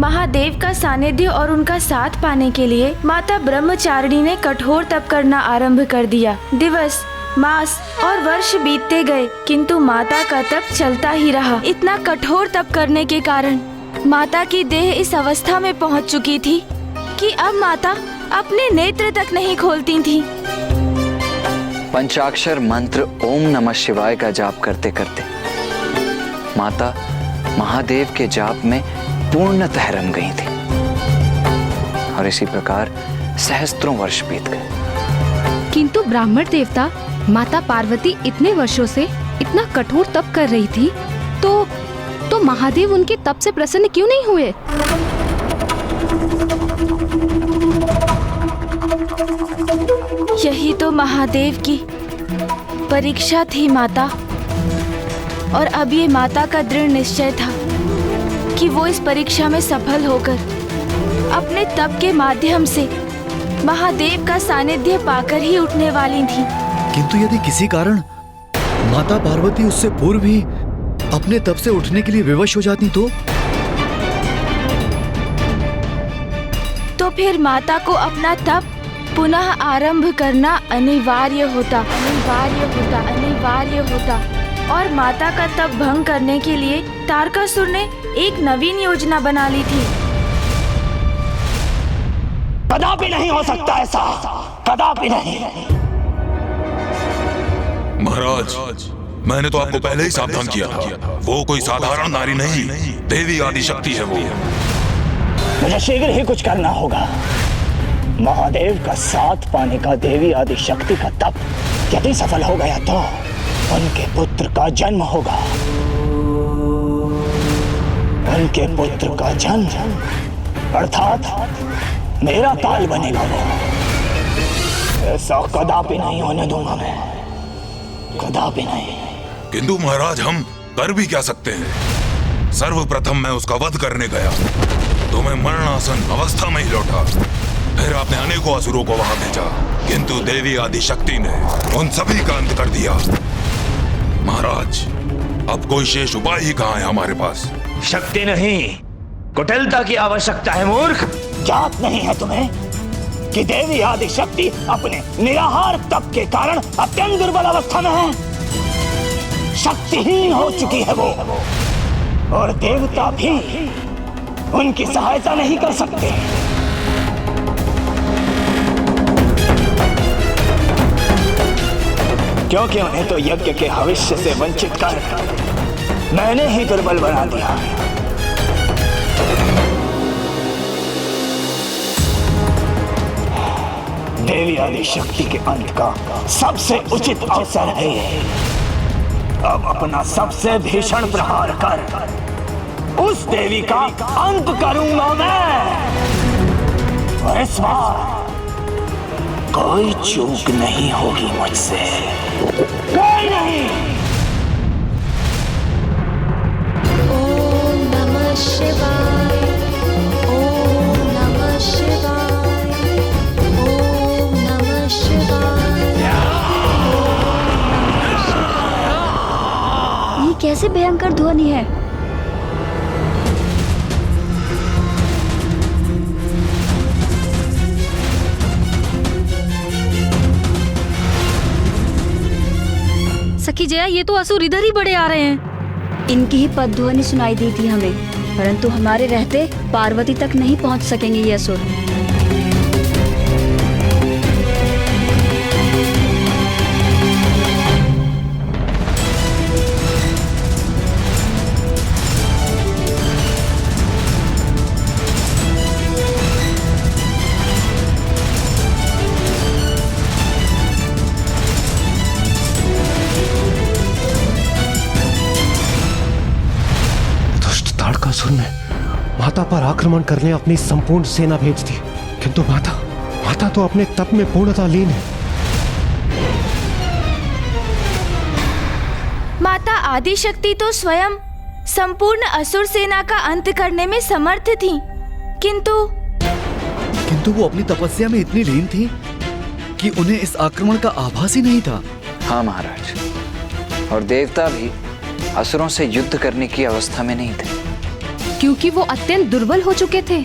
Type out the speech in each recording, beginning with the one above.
महादेव का सानिध्य और उनका साथ पाने के लिए माता ब्रह्मचारिणी ने कठोर तप करना आरंभ कर दिया। दिवस, मास और वर्ष बीतते गए, किंतु माता का तप चलता ही रहा। इतना कठोर तप करने के कारण माता की देह इस अवस्था में पहुंच चुकी थी कि अब माता अपने नेत्र तक नहीं खोलती थी। पंचाक्षर मंत्र ओम नमः शिवाय का जाप करते करते माता महादेव के जाप में पूर्णतः रम गई थी और इसी प्रकार सहस्त्रों वर्ष बीत गए। किंतु ब्राह्मण देवता, माता पार्वती इतने वर्षों से इतना कठोर तप कर रही थी, तो महादेव उनके तप से प्रसन्न क्यों नहीं हुए? यही तो महादेव की परीक्षा थी माता, और अब ये माता का दृढ़ निश्चय था कि वो इस परीक्षा में सफल होकर अपने तप के माध्यम से महादेव का सानिध्य पाकर ही उठने वाली थी। किंतु यदि किसी कारण माता पार्वती उससे पूर्व ही अपने तप से उठने के लिए विवश हो जाती तो फिर माता को अपना तप पुनः आरंभ करना अनिवार्य होता और माता का तप भंग करने के लिए तारकासुर ने एक नवीन योजना बना ली थी। कदापि नहीं हो सकता ऐसा, कदापि नहीं। महाराज, मैंने तो आपको पहले ही सावधान किया था। वो कोई साधारण नारी नहीं, देवी आदि शक्ति है वो। मुझे शीघ्र ही कुछ करना होगा। महादेव का साथ पाने का देवी आदि शक्ति का तप यदि सफल हो गया तो उनके पुत्र का जन्म होगा। उनके पुत्र का जन्म अर्थात मेरा काल बनेगा वो। ऐसा कदापि नहीं होने दूंगा मैं, कदापि नहीं। किंतु महाराज, हम कर भी क्या सकते हैं? सर्वप्रथम मैं उसका वध करने गया तो मैं मरणासन अवस्था में ही लौटा। फिर आपने अनेकों असुरों को वहां भेजा, किंतु देवी आदि शक्ति ने उन सभी का अंत कर दिया। महाराज, अब कोई शेष उपाय ही कहाँ है हमारे पास? शक्ति नहीं, कुटिलता की आवश्यकता है मूर्ख। जात नहीं है तुम्हें कि देवी आदि शक्ति अपने निराहार तप के कारण अत्यंत दुर्बल अवस्था में है, शक्तिहीन हो चुकी है वो, और देवता भी उनकी सहायता नहीं कर सकते। क्योंकि उन्हें तो यज्ञ के भविष्य से वंचित कर मैंने ही दुर्बल बना दिया। देवी आदि शक्ति के अंत का सबसे उचित अवसर है। अब अपना सबसे भीषण प्रहार कर उस देवी का अंत करूंगा मैं, और इस बार कोई चूक नहीं होगी मुझसे, कोई नहीं। ओम नमः शिवाय, ओम नमः शिवाय, ओम नमः शिवाय। ये कैसे भयंकर ध्वनि है? सखी जया, ये तो असुर इधर ही बढ़े आ रहे हैं। इनकी ही पदध्वनि सुनाई दी थी हमें, परंतु हमारे रहते पार्वती तक नहीं पहुंच सकेंगे ये असुर। तारकासुर ने माता पर आक्रमण करने अपनी संपूर्ण सेना भेज दी, किंतु माता तो अपने तप में पूर्णतः लीन है। माता आदिशक्ति तो स्वयं संपूर्ण असुर सेना का अंत करने में समर्थ थी, किंतु वो अपनी तपस्या में इतनी लीन थी कि उन्हें इस आक्रमण का आभास ही नहीं था। हाँ महाराज, और देवता भी असुरों से युद्ध करने की अवस्था में नहीं थे। क्योंकि वो अत्यंत दुर्बल हो चुके थे।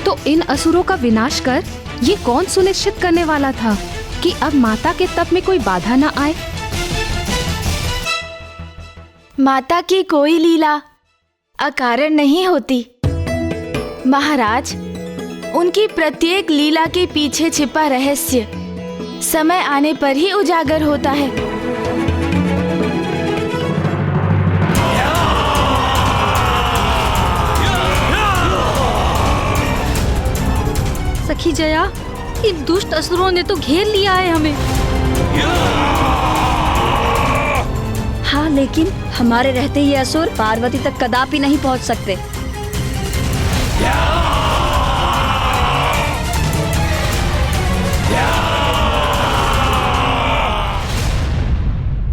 तो इन असुरों का विनाश कर ये कौन सुनिश्चित करने वाला था कि अब माता के तप में कोई बाधा न आए? माता की कोई लीला अकारण नहीं होती। महाराज, उनकी प्रत्येक लीला के पीछे छिपा रहस्य समय आने पर ही उजागर होता है। सखी जया, इन दुष्ट असुरों ने तो घेर लिया है हमें। हाँ, लेकिन हमारे रहते ये असुर पार्वती तक कदापि नहीं पहुंच सकते।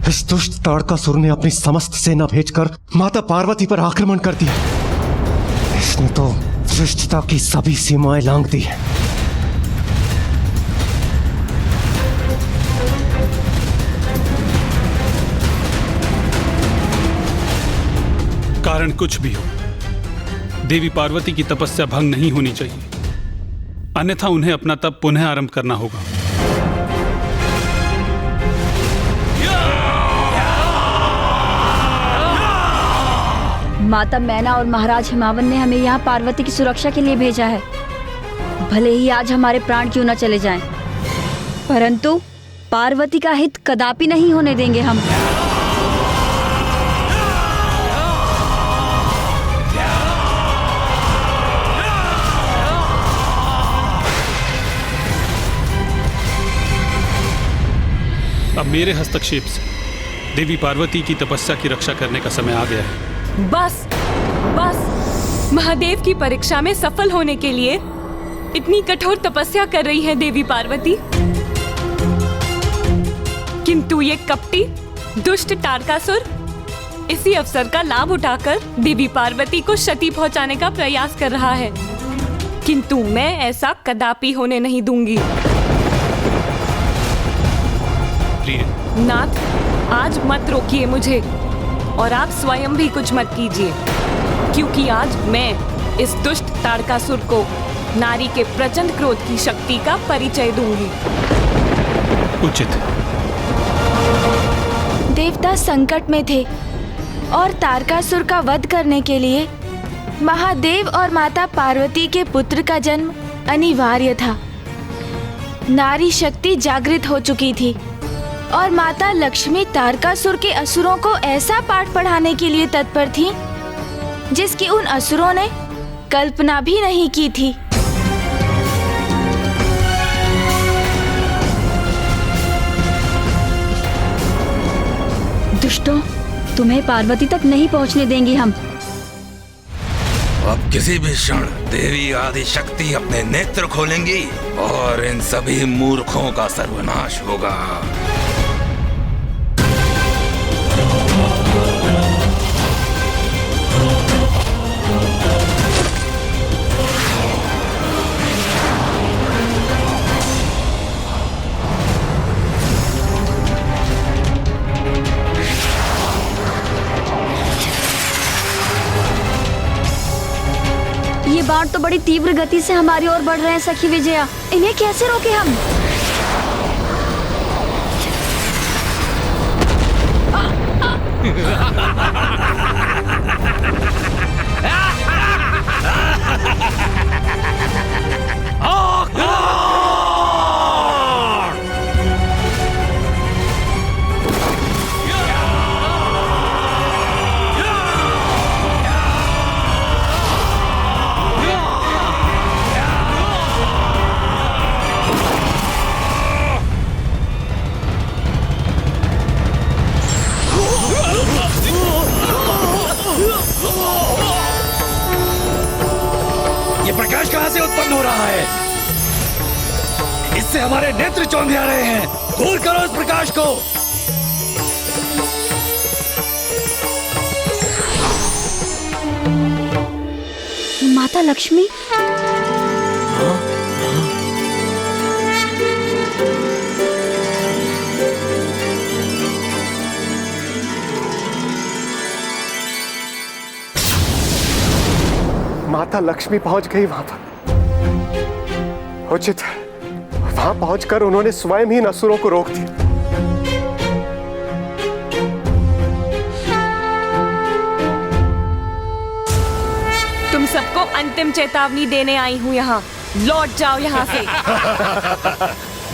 इस दुष्ट ताड़कासुर ने अपनी समस्त सेना भेजकर माता पार्वती पर आक्रमण कर दिया। इसने तो श्रेष्ठता की सभी सीमाएं लांघ दी है। कारण कुछ भी हो, देवी पार्वती की तपस्या भंग नहीं होनी चाहिए, अन्यथा उन्हें अपना तप पुनः आरंभ करना होगा। माता मैना और महाराज हिमावन ने हमें यहाँ पार्वती की सुरक्षा के लिए भेजा है। भले ही आज हमारे प्राण क्यों न चले जाएं, परंतु पार्वती का हित कदापि नहीं होने देंगे हम। अब मेरे हस्तक्षेप से देवी पार्वती की तपस्या की रक्षा करने का समय आ गया है। बस बस, महादेव की परीक्षा में सफल होने के लिए इतनी कठोर तपस्या कर रही है देवी पार्वती, किंतु ये कपटी दुष्ट ताड़कासुर इसी अवसर का लाभ उठाकर देवी पार्वती को क्षति पहुंचाने का प्रयास कर रहा है, किंतु मैं ऐसा कदापि होने नहीं दूंगी। नाथ, आज मत रोकिए मुझे और आप स्वयं भी कुछ मत कीजिए, क्योंकि आज मैं इस दुष्ट ताड़कासुर को नारी के प्रचंड क्रोध की शक्ति का परिचय दूंगी। उचित। देवता संकट में थे और तारकासुर का वध करने के लिए महादेव और माता पार्वती के पुत्र का जन्म अनिवार्य था। नारी शक्ति जागृत हो चुकी थी और माता लक्ष्मी तारकासुर के असुरों को ऐसा पाठ पढ़ाने के लिए तत्पर थी जिसकी उन असुरों ने कल्पना भी नहीं की थी। दुष्टों, तुम्हें पार्वती तक नहीं पहुंचने देंगे हम। अब किसी भी क्षण देवी आदि शक्ति अपने नेत्र खोलेंगी और इन सभी मूर्खों का सर्वनाश होगा। ये बाढ़ तो बड़ी तीव्र गति से हमारी ओर बढ़ रहे हैं सखी विजया, इन्हें कैसे रोके हम? ये प्रकाश कहां से उत्पन्न हो रहा है? इससे हमारे नेत्र चौंधिया रहे हैं। दूर करो इस प्रकाश को। माता लक्ष्मी, माता लक्ष्मी पहुंच गई वहां पर। उचित है, वहां पहुंचकर उन्होंने स्वयं ही इन असुरों को रोक दिया। तुम सबको अंतिम चेतावनी देने आई हूँ यहाँ। लौट जाओ यहाँ से।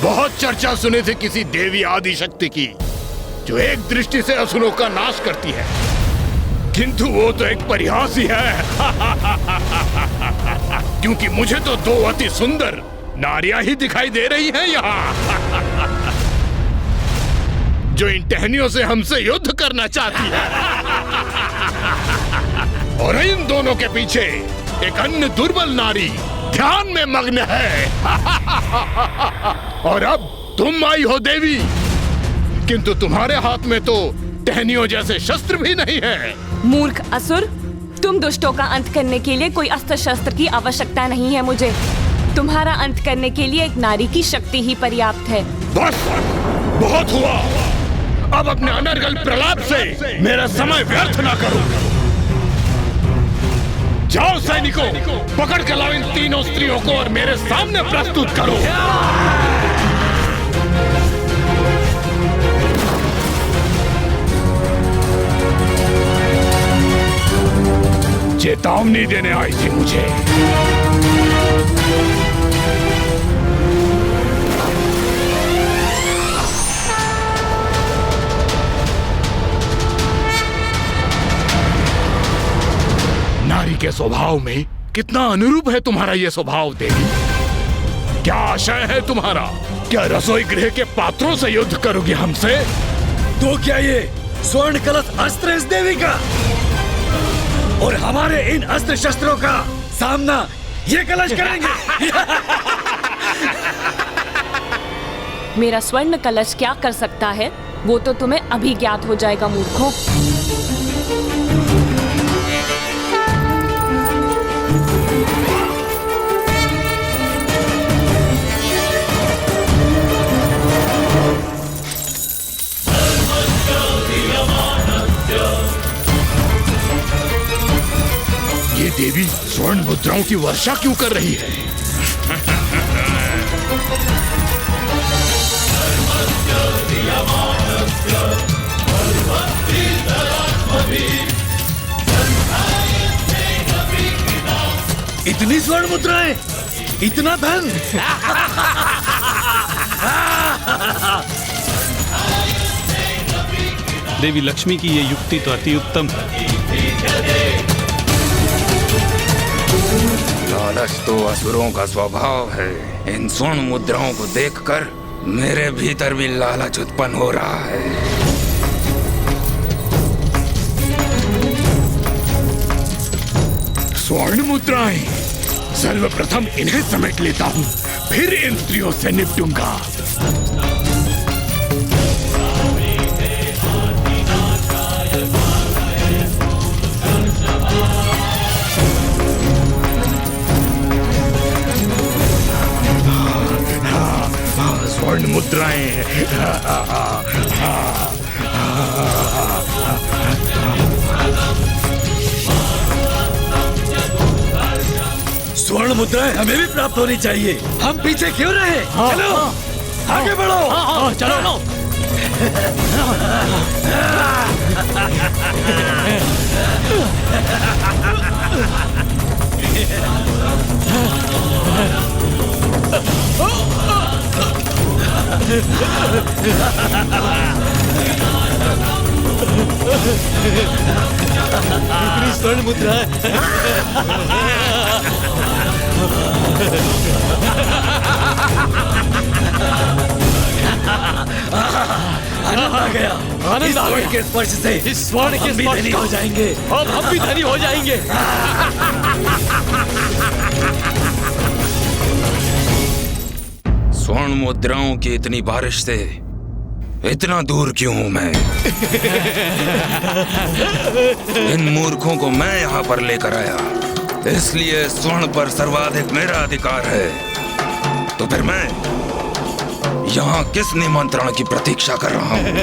बहुत चर्चा सुनी थी किसी देवी आदि शक्ति की जो एक दृष्टि से असुरों का नाश करती है, किंतु वो तो एक परिहास ही है। क्योंकि मुझे तो दो अति सुंदर नारियां ही दिखाई दे रही हैं यहाँ, जो इन टहनियों से हमसे युद्ध करना चाहती है। और इन दोनों के पीछे एक अन्य दुर्बल नारी ध्यान में मग्न है। और अब तुम आई हो देवी, किंतु तुम्हारे हाथ में तो टहनियों जैसे शस्त्र भी नहीं है। मूर्ख असुर, तुम दुष्टों का अंत करने के लिए कोई अस्त्र शस्त्र की आवश्यकता नहीं है मुझे। तुम्हारा अंत करने के लिए एक नारी की शक्ति ही पर्याप्त है। बस बहुत हुआ। अब अपने अनर्गल प्रलाप से मेरा समय व्यर्थ ना करो। जाओ सैनिकों, पकड़ के लाओ इन तीनों स्त्रियों को और मेरे सामने प्रस्तुत करो। चेतावनी देने आई थी मुझे। नारी के स्वभाव में कितना अनुरूप है तुम्हारा ये स्वभाव देवी। क्या आशय है तुम्हारा? क्या रसोई गृह के पात्रों से युद्ध करोगे हमसे? तो क्या ये स्वर्ण कलश अस्त्र इस देवी का और हमारे इन अस्त्र शस्त्रों का सामना ये कलश करेंगे? मेरा स्वर्ण कलश क्या कर सकता है वो तो तुम्हें अभी ज्ञात हो जाएगा मूर्खों। ये देवी स्वर्ण मुद्राओं की वर्षा क्यों कर रही है? इतनी स्वर्ण मुद्राएं, इतना धन। देवी लक्ष्मी की ये युक्ति तो अति उत्तम है। लालच तो असुरों का स्वभाव है। इन स्वर्ण मुद्राओं को देखकर मेरे भीतर भी लालच उत्पन्न हो रहा है। स्वर्ण मुद्राएं, सर्वप्रथम इन्हें समेट लेता हूँ, फिर इन स्त्रियों से निपटूंगा। स्वर्ण मुद्राएं। स्वर्ण मुद्राएं हमें भी प्राप्त होनी चाहिए। हम पीछे क्यों रहे? चलो आगे बढ़ो। चलो। स्वर्ण मुद्रा आनंद आ गया। आनंद आ गया। के स्पर्श से इस स्वर्ण के स्पर्श धनी हो जाएंगे। अब हम भी धनी हो जाएंगे। स्वर्ण मुद्राओं की इतनी बारिश से इतना दूर क्यों हूं मैं? इन मूर्खों को मैं यहाँ पर लेकर आया, इसलिए स्वर्ण पर सर्वाधिक मेरा अधिकार है। तो फिर मैं यहाँ किस निमंत्रण की प्रतीक्षा कर रहा हूँ?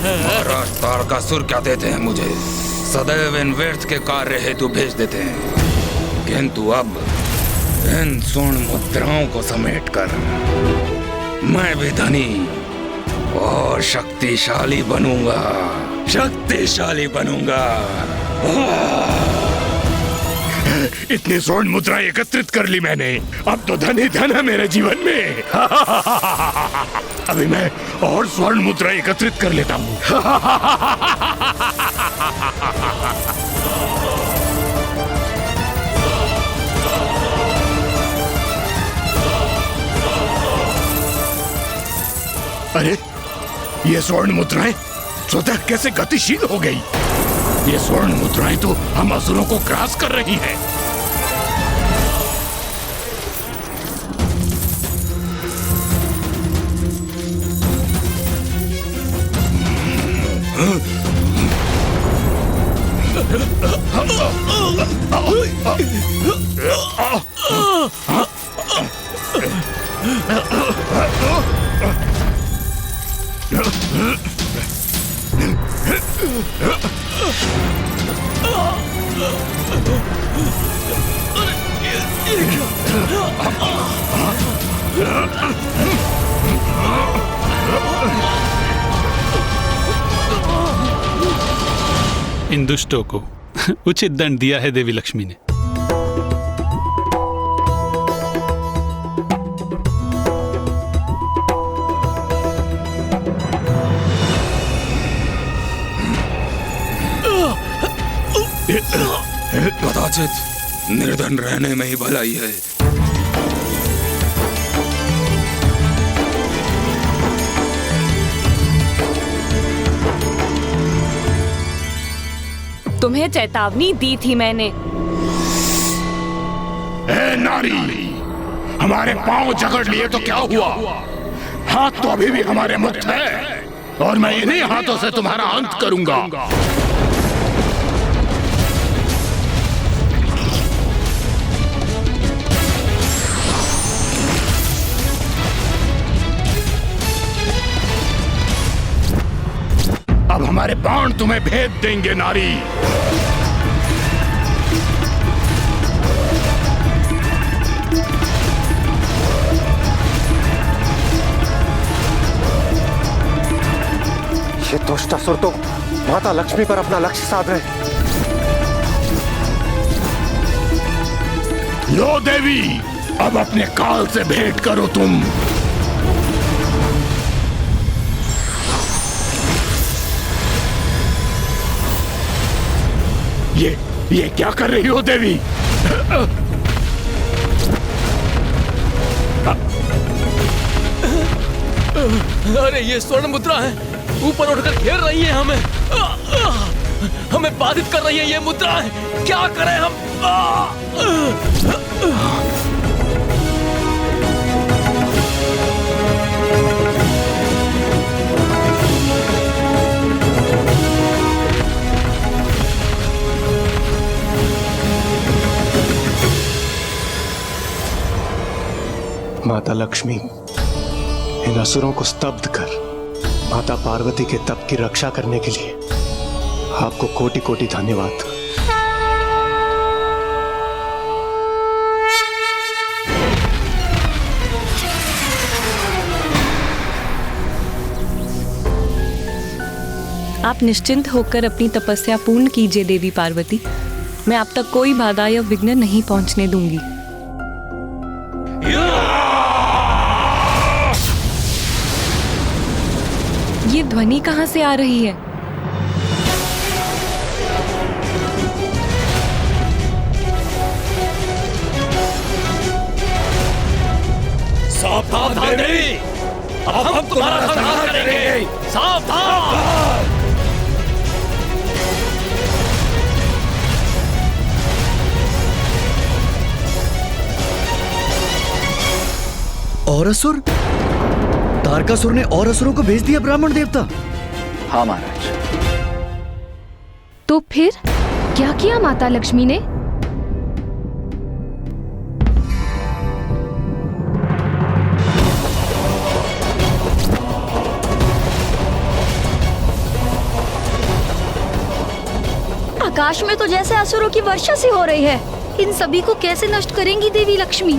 महाराज तारकासुर क्या देते हैं मुझे? सदैव इन व्यर्थ के कार्य हेतु भेज देते हैं, किंतु अब इन स्वर्ण मुद्राओं को समेटकर मैं भी धनी और शक्तिशाली बनूंगा, शक्तिशाली बनूंगा। इतनी स्वर्ण मुद्रा एकत्रित कर ली मैंने, अब तो धन ही धन है मेरे जीवन में। अभी मैं और स्वर्ण मुद्रा एकत्रित कर लेता हूँ। अरे ये स्वर्ण मुद्राएं स्वतः कैसे गतिशील हो गई? ये स्वर्ण मुद्राएं तो हम असुरों को ग्रास कर रही हैं। इन दुष्टों को उचित दंड दिया है देवी लक्ष्मी ने। कदाचित निर्धन रहने में ही भलाई है। तुम्हें चेतावनी दी थी मैंने। ए नारी, हमारे पांव जकड़ लिए तो क्या हुआ? हाथ तो अभी भी हमारे मुक्त है और मैं इन्हीं हाथों से तुम्हारा अंत करूंगा। अब हमारे बाण तुम्हें भेद देंगे नारी। ये दुष्टासुर तो माता लक्ष्मी पर अपना लक्ष्य साध रहे। लो देवी, अब अपने काल से भेंट करो तुम। ये क्या कर रही हो देवी? अरे ये स्वर्ण मुद्रा है, ऊपर उठकर घेर रही है हमें, हमें बाधित कर रही है ये मुद्रा है। क्या करें हम? माता लक्ष्मी, इन असुरों को स्तब्ध कर माता पार्वती के तप की रक्षा करने के लिए आपको कोटि कोटि धन्यवाद। आप निश्चिंत होकर अपनी तपस्या पूर्ण कीजिए देवी पार्वती। मैं आप तक कोई बाधा या विघ्न नहीं पहुंचने दूंगी। ये ध्वनि कहां से आ रही है? सावधान देवी, अब हम तुम्हारा संहार करेंगे। सावधान! और असुर? तारकासुर ने और असुरों को भेज दिया ब्राह्मण देवता? हाँ महाराज। तो फिर क्या किया माता लक्ष्मी ने? आकाश में तो जैसे असुरों की वर्षा सी हो रही है। इन सभी को कैसे नष्ट करेंगी देवी लक्ष्मी?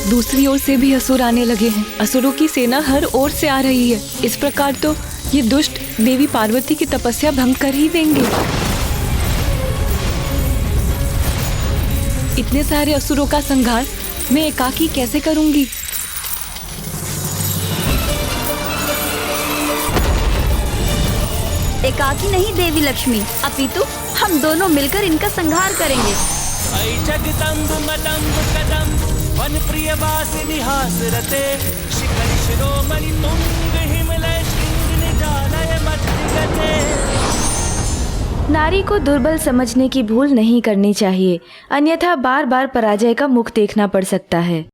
दूसरी ओर से भी असुर आने लगे हैं। असुरों की सेना हर ओर से आ रही है। इस प्रकार तो ये दुष्ट देवी पार्वती की तपस्या भंग कर ही देंगे। इतने सारे असुरों का संहार मैं एकाकी कैसे करूंगी? एकाकी नहीं देवी लक्ष्मी, अपितु हम दोनों मिलकर इनका संहार करेंगे। वन प्रिय वासिनी हासरते शिखर शिरोमणि तुंग हिमलय शृंग निजालय मध्यगते। नारी को दुर्बल समझने की भूल नहीं करनी चाहिए, अन्यथा बार बार पराजय का मुख देखना पड़ सकता है।